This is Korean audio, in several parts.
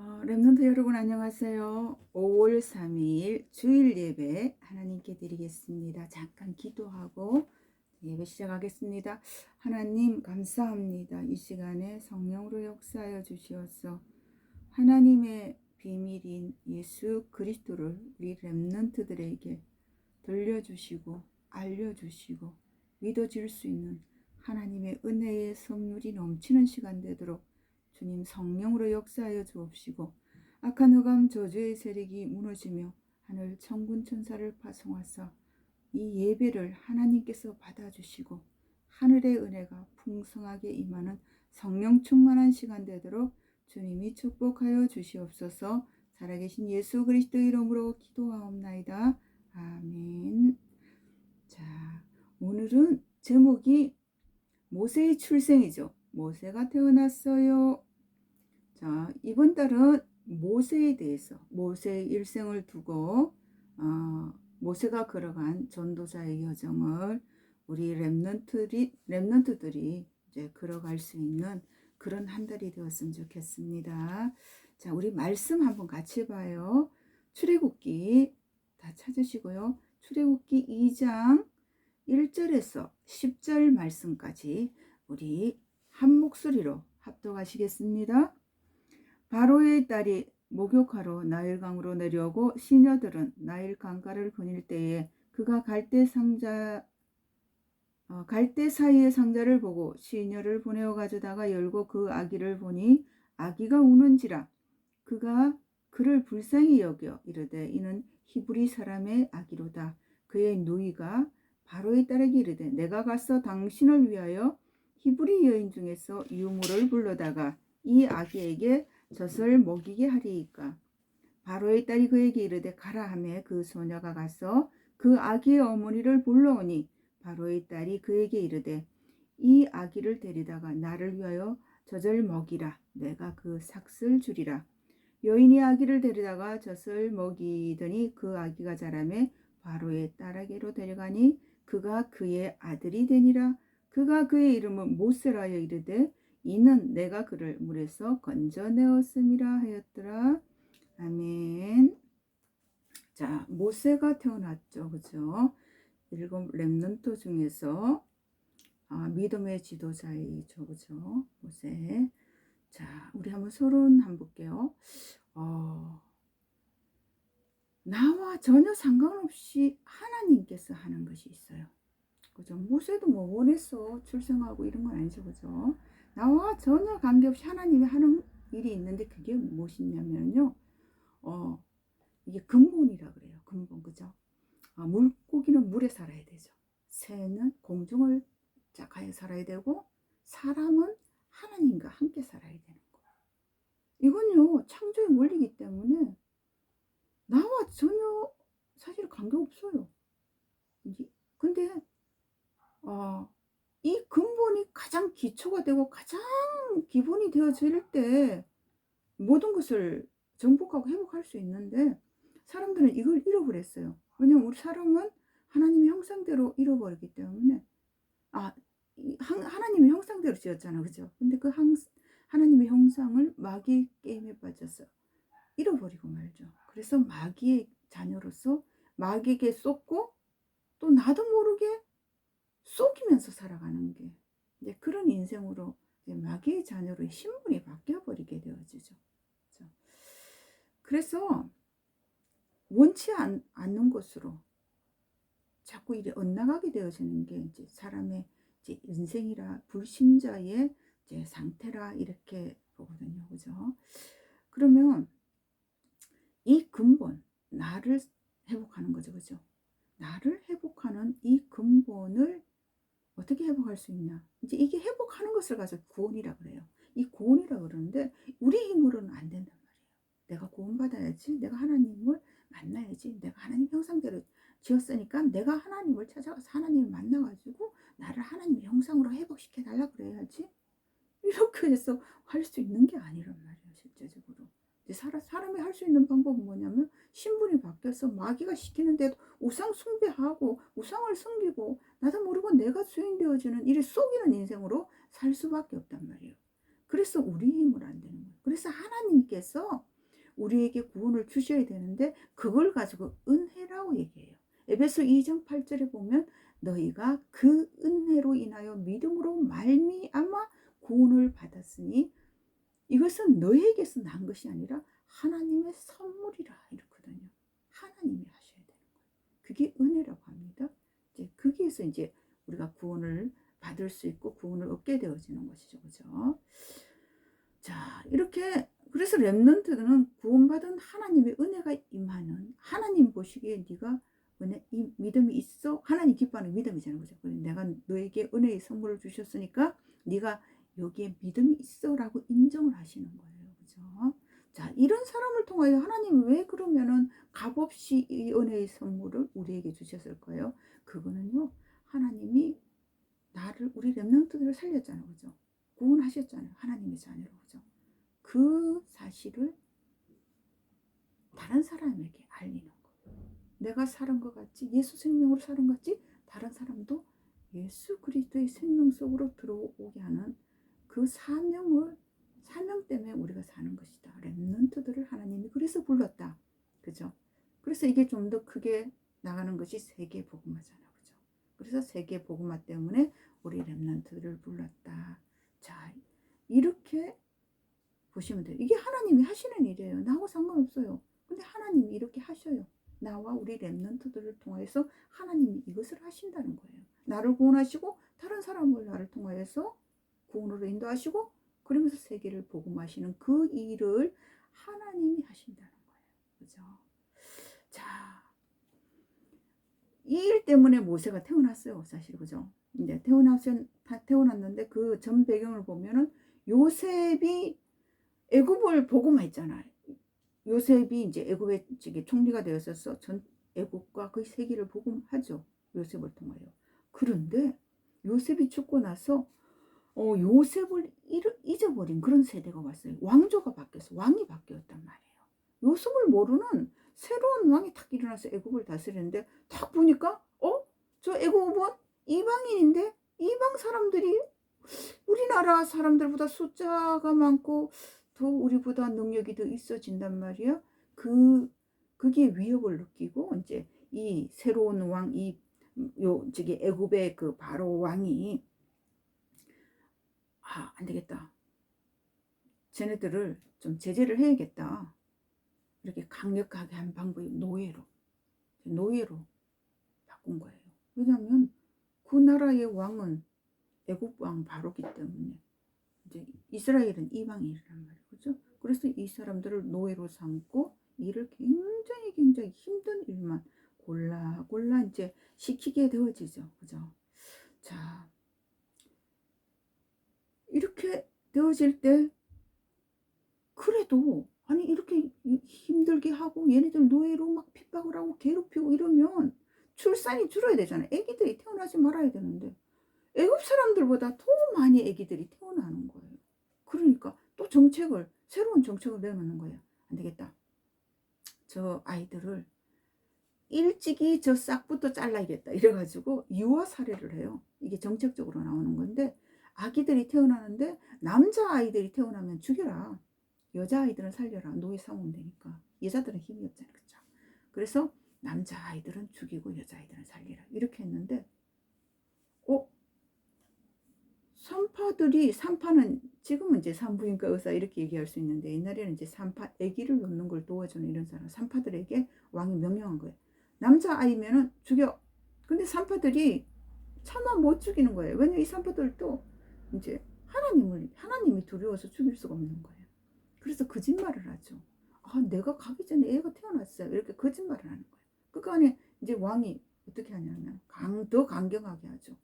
렘넌트 여러분 안녕하세요. 5월 3일 주일 예배 하나님께 드리겠습니다. 잠깐 기도하고 예배 시작하겠습니다. 하나님 감사합니다. 이 시간에 성령으로 역사하여 주시어서 하나님의 비밀인 예수 그리스도를 우리 렘넌트들에게 들려주시고 알려주시고 믿어질 수 있는 하나님의 은혜의 선물이 넘치는 시간 되도록 주님 성령으로 역사하여 주옵시고 악한 흑암 저주의 세력이 무너지며 하늘 천군 천사를 파송하사 이 예배를 하나님께서 받아주시고 하늘의 은혜가 풍성하게 임하는 성령 충만한 시간 되도록 주님이 축복하여 주시옵소서. 살아계신 예수 그리스도 이름으로 기도하옵나이다. 아멘. 자, 오늘은 제목이 모세의 출생이죠. 모세가 태어났어요. 자, 이번 달은 모세에 대해서 모세의 일생을 두고 모세가 걸어간 전도자의 여정을 우리 렘넌트들이 이제 걸어갈 수 있는 그런 한 달이 되었으면 좋겠습니다. 자, 우리 말씀 한번 같이 봐요. 출애굽기 다 찾으시고요. 출애굽기 2장 1절에서 10절 말씀까지 우리 한 목소리로 합독하시겠습니다. 바로의 딸이 목욕하러 나일강으로 내려오고 시녀들은 나일 강가를 거닐 때에 그가 갈대 사이의 상자를 보고 시녀를 보내어 가져다가 열고 그 아기를 보니 아기가 우는지라 그가 그를 불쌍히 여겨 이르되 이는 히브리 사람의 아기로다. 그의 누이가 바로의 딸에게 이르되 내가 가서 당신을 위하여 히브리 여인 중에서 유모를 불러다가 이 아기에게 젖을 먹이게 하리이까. 바로의 딸이 그에게 이르되 가라 하매 그 소녀가 가서 그 아기의 어머니를 불러오니 바로의 딸이 그에게 이르되 이 아기를 데리다가 나를 위하여 젖을 먹이라. 내가 그 삭슬 주리라. 여인이 아기를 데리다가 젖을 먹이더니 그 아기가 자라매 바로의 딸에게로 데려가니 그가 그의 아들이 되니라. 그가 그의 이름을 모세라 하여 이르되 이는 내가 그를 물에서 건져내었음이라 하였더라. 아멘. 자, 모세가 태어났죠. 그죠? 7 렘넌트 중에서 믿음의 지도자이죠. 그죠? 모세. 자, 우리 한번 서론 한번 볼게요. 나와 전혀 상관없이 하나님께서 하는 것이 있어요. 그죠? 모세도 뭐 원해서 출생하고 이런 건 아니죠. 그죠? 나와 전혀 관계없이 하나님이 하는 일이 있는데 그게 무엇이냐면요. 이게 근본이라 그래요. 근본. 그죠? 물고기는 물에 살아야 되죠. 새는 공중을 짝하여 살아야 되고 사람은 하나님과 함께 살아야 되는 거예요. 이건요. 창조의 원리이기 때문에 나와 전혀 사실 관계없어요. 근데 이 근본이 가장 기초가 되고 가장 기본이 되어질 때 모든 것을 정복하고 회복할 수 있는데 사람들은 이걸 잃어버렸어요. 왜냐하면 우리 사람은 하나님의 형상대로 잃어버리기 때문에 하나님의 형상대로 지었잖아. 그죠? 근데 그 하나님의 형상을 마귀의 게임에 빠져서 잃어버리고 말죠. 그래서 마귀의 자녀로서 마귀에게 쏟고 또 나도 모르게 속이면서 살아가는 게 이제 그런 인생으로 이제 마귀의 자녀로 신분이 바뀌어버리게 되어지죠. 그래서 원치 않는 것으로 자꾸 이래 엇나가게 되어지는 게 이제 사람의 이제 인생이라 불신자의 이제 상태라 이렇게 보거든요. 그죠? 그러면 이 근본, 나를 회복하는 거죠. 그죠? 나를 회복하는 이 근본을 어떻게 회복할 수 있냐? 이제 이게 회복하는 것을 가지고 구원이라 그래요. 이 구원이라 그러는데 우리 힘으로는 안 된단 말이에요. 내가 구원받아야지. 내가 하나님을 만나야지. 내가 하나님 형상대로 지었으니까 내가 하나님을 찾아가서 하나님을 만나가지고 나를 하나님의 형상으로 회복시켜 달라 그래야지. 이렇게 해서 할 수 있는 게 아니란 말이에요. 실제적으로. 사람이 할 수 있는 방법은 뭐냐면 신분이 바뀌어서 마귀가 시키는데도 우상 숭배하고 우상을 섬기고 나도 모르고 내가 주인 되어주는 이를 속이는 인생으로 살 수밖에 없단 말이에요. 그래서 우리 힘을 안 되는 거예요. 그래서 하나님께서 우리에게 구원을 주셔야 되는데 그걸 가지고 은혜라고 얘기해요. 에베소 2장 8절에 보면 너희가 그 은혜로 인하여 믿음으로 말미암아 구원을 받았으니 이것은 너희에게서 난 것이 아니라 하나님의 선물이라 이렇거든요. 하나님이 하셔야 되는 거예요. 그게 은혜라고 합니다. 이제 거기에서 이제 우리가 구원을 받을 수 있고 구원을 얻게 되어지는 것이죠. 그죠? 자, 이렇게 그래서 렘넌트는 구원받은 하나님의 은혜가 임하는 하나님 보시기에 네가 은혜, 이 믿음이 있어? 하나님 기뻐하는 믿음이잖아요. 그죠? 내가 너에게 은혜의 선물을 주셨으니까 네가 여기에 믿음이 있어라고 인정을 하시는 거예요. 그죠? 자, 이런 사람을 통하여 하나님 왜 그러면은 값없이 이 은혜의 선물을 우리에게 주셨을까요? 그거는요. 하나님이 우리 렘넌트들을 살렸잖아요. 그죠? 구원하셨잖아요. 하나님의 자녀로. 그죠? 그 사실을 다른 사람에게 알리는 거예요. 내가 살은 것 같지? 예수 생명으로 살은 것 같지? 다른 사람도 예수 그리스도의 생명 속으로 들어오게 하는 그 사명 때문에 우리가 사는 것이다. 렘넌트들을 하나님이 그래서 불렀다. 그죠? 그래서 이게 좀 더 크게 나가는 것이 세계 복음화잖아요. 그죠? 그래서 세계 복음화 때문에 우리 렘넌트들을 불렀다. 자, 이렇게 보시면 돼요. 이게 하나님이 하시는 일이에요. 나하고 상관없어요. 근데 하나님이 이렇게 하셔요. 나와 우리 렘넌트들을 통해서 하나님이 이것을 하신다는 거예요. 나를 구원하시고 다른 사람을 나를 통하여서 구원으로 인도하시고 그러면서 세계를 복음하시는 그 일을 하나님이 하신다는 거예요. 그죠? 자, 이 일 때문에 모세가 태어났어요. 사실 그죠? 이제 태어났는데 그 전 배경을 보면은 요셉이 애굽을 복음화했잖아요. 요셉이 이제 애굽의 총리가 되었어서 전 애굽과 그 세계를 복음하죠. 요셉을 통하여. 그런데 요셉이 죽고 나서 요셉을 잊어버린 그런 세대가 왔어요. 왕조가 바뀌었어. 왕이 바뀌었단 말이에요. 요셉을 모르는 새로운 왕이 탁 일어나서 애굽을 다스리는데 딱 보니까 저 애굽은 이방인인데 이방 사람들이 우리나라 사람들보다 숫자가 많고 더 우리보다 능력이 더 있어진단 말이야. 그게 위협을 느끼고 이제 이 새로운 왕 애굽의 그 바로 왕이 안 되겠다. 쟤네들을 좀 제재를 해야겠다. 이렇게 강력하게 한 방법이 노예로 바꾼 거예요. 왜냐하면 그 나라의 왕은 애굽 왕 바로기 때문에 이제 이스라엘은 이방인이란 말이에요. 그죠? 그래서 이 사람들을 노예로 삼고 일을 굉장히 힘든 일만 골라 이제 시키게 되어지죠. 그죠? 자, 이렇게 되어질 때 그래도 아니 이렇게 힘들게 하고 얘네들 노예로 막 핍박을 하고 괴롭히고 이러면 출산이 줄어야 되잖아요. 애기들이 태어나지 말아야 되는데 애굽 사람들보다 더 많이 애기들이 태어나는 거예요. 그러니까 또 새로운 정책을 내놓는 거예요. 안 되겠다. 저 아이들을 일찍이 저 싹부터 잘라야겠다. 이래가지고 유아 살해를 해요. 이게 정책적으로 나오는 건데 아기들이 태어나는데 남자아이들이 태어나면 죽여라. 여자아이들은 살려라. 노예 삼으면 되니까. 여자들은 힘이 없잖아요. 그렇죠? 그래서 남자아이들은 죽이고 여자아이들은 살리라. 이렇게 했는데 산파는 지금은 이제 산부인과 의사 이렇게 얘기할 수 있는데 옛날에는 이제 산파 아기를 놓는 걸 도와주는 이런 사람 산파들에게 왕이 명령한 거예요. 남자아이면은 죽여. 근데 산파들이 차마 못 죽이는 거예요. 왜냐면 이 산파들도 이제 하나님이 두려워서 죽일 수가 없는 거예요. 그래서 거짓말을 하죠. 내가 가기 전에 애가 태어났어요. 이렇게 거짓말을 하는 거예요. 그러니까 안에 이제 왕이 어떻게 하냐면 더 강경하게 하죠.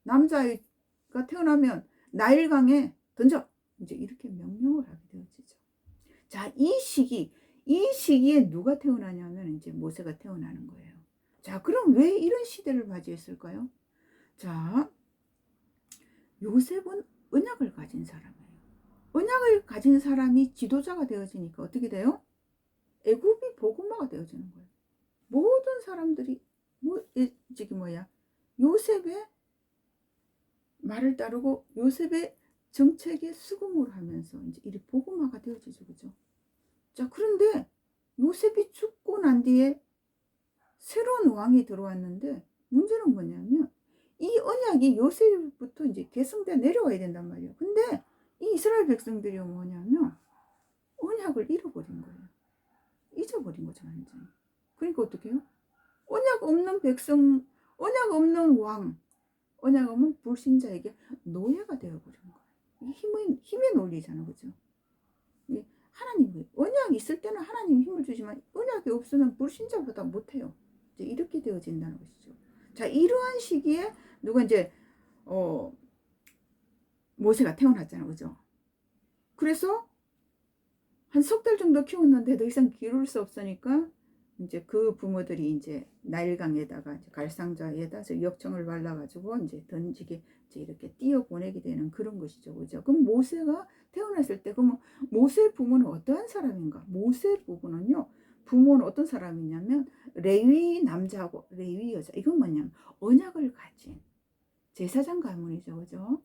남자아이가 태어나면 나일강에 던져. 이제 이렇게 명령을 하게 되어지죠. 자, 이 시기에 누가 태어나냐면 이제 모세가 태어나는 거예요. 자, 그럼 왜 이런 시대를 맞이했을까요? 자, 요셉은 언약을 가진 사람이에요. 언약을 가진 사람이 지도자가 되어지니까 어떻게 돼요? 애굽이 복음화가 되어지는 거예요. 모든 사람들이 요셉의 말을 따르고 요셉의 정책에 수긍을 하면서 이제 이 복음화가 되어지죠. 그죠? 자, 그런데 난 뒤에 새로운 왕이 들어왔는데 문제는 뭐냐면 이 언약이 요셉부터 이제 계승돼 내려와야 된단 말이에요. 근데 이 이스라엘 백성들이 뭐냐면 언약을 잃어버린 거예요. 잊어버린 거죠, 완전히. 그러니까 어떻게 해요? 언약 없는 백성, 언약 없는 왕, 언약 없는 불신자에게 노예가 되어버린 거예요. 이게 힘의 논리잖아, 그죠? 하나님이 언약이 있을 때는 하나님이 힘을 주지만 언약이 없으면 불신자보다 못해요. 이제 이렇게 되어진다는 것이죠. 자, 이러한 시기에 누가 이제 모세가 태어났잖아요, 그죠? 그래서 한 석 달 정도 키웠는데 더 이상 기를 수 없으니까 이제 그 부모들이 이제 나일강에다가 이제 갈상자에다 역청을 발라가지고 이제 던지게 이제 이렇게 띄어 보내게 되는 그런 것이죠, 그죠? 그럼 모세가 태어났을 때 그러면 모세 부모는 어떠한 사람인가? 모세 부부는요, 부모는 어떤 사람이냐면 레위 남자하고 레위 여자. 이건 뭐냐면 언약을 가진 제사장 가문이죠, 그죠?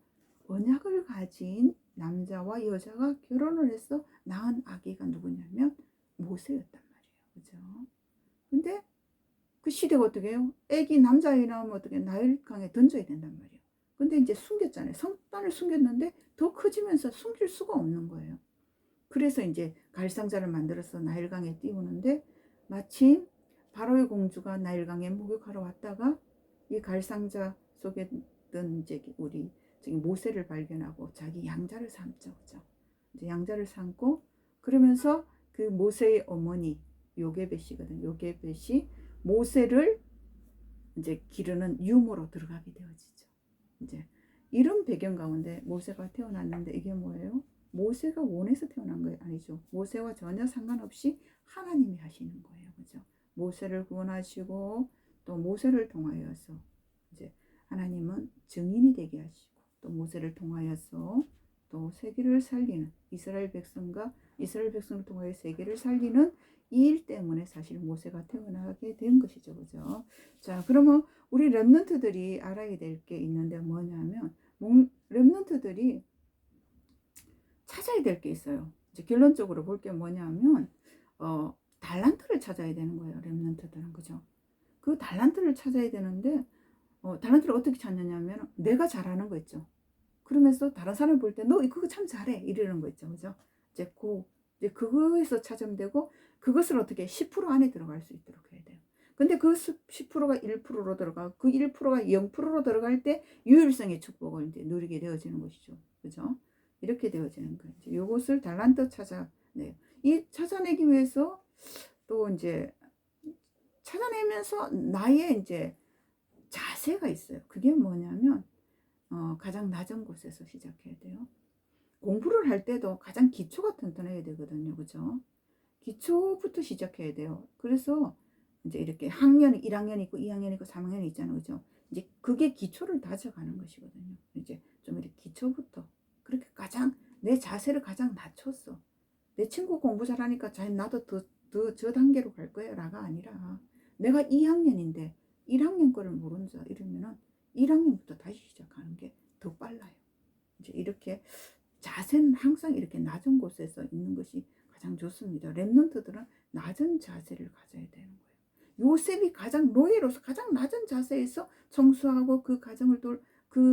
언약을 가진 남자와 여자가 결혼을 해서 낳은 아기가 누구냐면 모세였단 말이에요, 그죠? 근데 그 시대가 어떻게 해요? 애기 남자아이 나오면 어떻게 나일강에 던져야 된단 말이에요. 근데 이제 숨겼잖아요. 성단을 숨겼는데 더 커지면서 숨길 수가 없는 거예요. 그래서 이제 갈상자를 만들어서 나일강에 띄우는데 마침 바로의 공주가 나일강에 목욕하러 왔다가 이 갈상자 속에 있던 이제 우리 저기 모세를 발견하고 자기 양자를 삼죠, 그죠? 이제 양자를 삼고 그러면서 그 모세의 어머니 요게벳이거든. 요게벳이 모세를 이제 기르는 유모로 들어가게 되어지죠. 이제 이런 배경 가운데 모세가 태어났는데 이게 뭐예요? 모세가 원해서 태어난 거예요? 아니죠. 모세와 전혀 상관없이 하나님이 하시는 거예요, 그죠? 모세를 구원하시고 또 모세를 통하여서 이제 하나님은 증인이 되게 하시고 또 모세를 통하여서 또 세계를 살리는 이스라엘 백성을 통하여 세계를 살리는 이 일 때문에 사실 모세가 태어나게 된 것이죠, 그죠? 자, 그러면 우리 렘넌트들이 알아야 될 게 있는데 뭐냐면 렘넌트들이 찾아야 될 게 있어요. 이제 결론적으로 볼 게 뭐냐면 달란트를 찾아야 되는 거예요, 렘넌트들은, 그죠? 그 달란트를 찾아야 되는데 달란트를 어떻게 찾느냐면 내가 잘하는 거 있죠. 그러면서 다른 사람 볼 때 너 그거 참 잘해 이러는 거 있죠, 그죠? 이제 그거에서 찾으면 되고 그것을 어떻게 10% 안에 들어갈 수 있도록 해야 돼요. 근데 그 10%가 1%로 들어가고 그 1%가 0%로 들어갈 때 유일성의 축복을 이제 누리게 되어지는 것이죠, 그죠? 이렇게 되어지는 거예요. 이것을 달란트 찾아내요. 이 찾아내기 위해서 또 이제 찾아내면서 나의 이제 자세가 있어요. 그게 뭐냐면 가장 낮은 곳에서 시작해야 돼요. 공부를 할 때도 가장 기초가 튼튼해야 되거든요, 그죠? 기초부터 시작해야 돼요. 그래서 이제 이렇게 학년이 1학년 있고 2학년 있고 3학년 있잖아요, 그죠? 이제 그게 기초를 다져가는 것이거든요. 이제 좀 이렇게 기초부터 그렇게 가장 내 자세를 가장 낮췄어. 내 친구 공부 잘하니까 나도 더 저 단계로 갈 거야 라가 아니라 내가 2학년인데 1학년 거를 모른다 이러면은 1학년부터 다시 시작하는 게 더 빨라요. 이제 이렇게 자세는 항상 이렇게 낮은 곳에서 있는 것이 가장 좋습니다. 렘넌트들은 낮은 자세를 가져야 되는 거예요. 요셉이 가장 노예로서 가장 낮은 자세에서 청소하고 그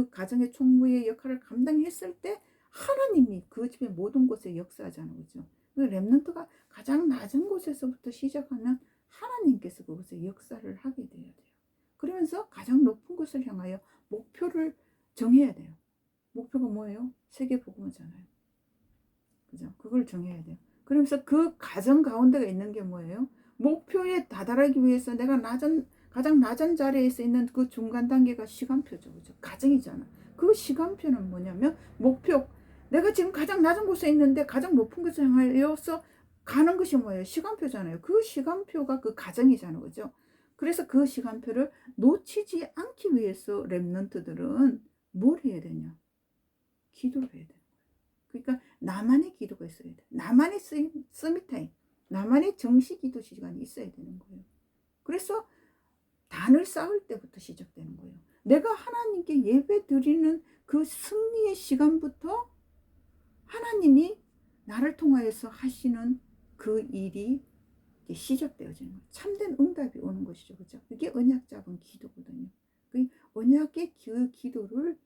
가정의 총무의 역할을 감당했을 때 하나님이 그 집의 모든 곳에 역사하잖아요, 그죠? 렘넌트가 가장 낮은 곳에서부터 시작하면 하나님께서 그곳에 역사를 하게 돼야 돼요. 그러면서 가장 높은 곳을 향하여 목표를 정해야 돼요. 목표가 뭐예요? 세계복음이잖아요. 그죠? 그걸 정해야 돼요. 그러면서 그 과정 가운데가 있는 게 뭐예요? 목표에 다다르기 위해서 내가 가장 낮은 자리에서 있는 그 중간 단계가 시간표죠. 그죠? 과정이잖아. 그 시간표는 뭐냐면 내가 지금 가장 낮은 곳에 있는데 가장 높은 곳을 향하여서 가는 것이 뭐예요? 시간표잖아요. 그 시간표가 그 과정이잖아요. 그죠? 그래서 그 시간표를 놓치지 않기 위해서 렘넌트들은 뭘 해야 되냐? 기도를 해야 돼요. 그러니까 나만의 기도가 있어야 돼. 나만의 서밋타임, 나만의 정시 기도 시간이 있어야 되는 거예요. 그래서 단을 쌓을 때부터 시작되는 거예요. 내가 하나님께 예배 드리는 그 승리의 시간부터 하나님이 나를 통하여서 하시는 그 일이 이게 시작되어지는 거예요. 참된 응답이 오는 것이죠. 그죠? 그게 언약 잡은 기도거든요. 그 언약의 그 기도를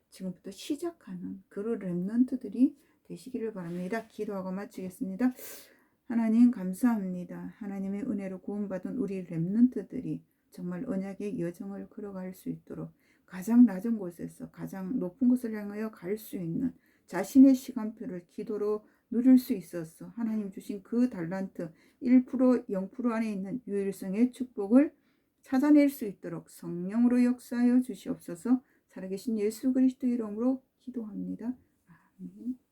지금부터 시작하는 그런 렘넌트들이 되시기를 바랍니다. 기도하고 마치겠습니다. 하나님 감사합니다. 하나님의 은혜로 구원받은 우리 렘넌트들이 정말 언약의 여정을 걸어갈 수 있도록 가장 낮은 곳에서 가장 높은 곳을 향하여 갈 수 있는 자신의 시간표를 기도로 누릴 수 있어서 하나님 주신 그 달란트 1% 0% 안에 있는 유일성의 축복을 찾아낼 수 있도록 성령으로 역사하여 주시옵소서. 살아계신 예수 그리스도 이름으로 기도합니다. 아멘.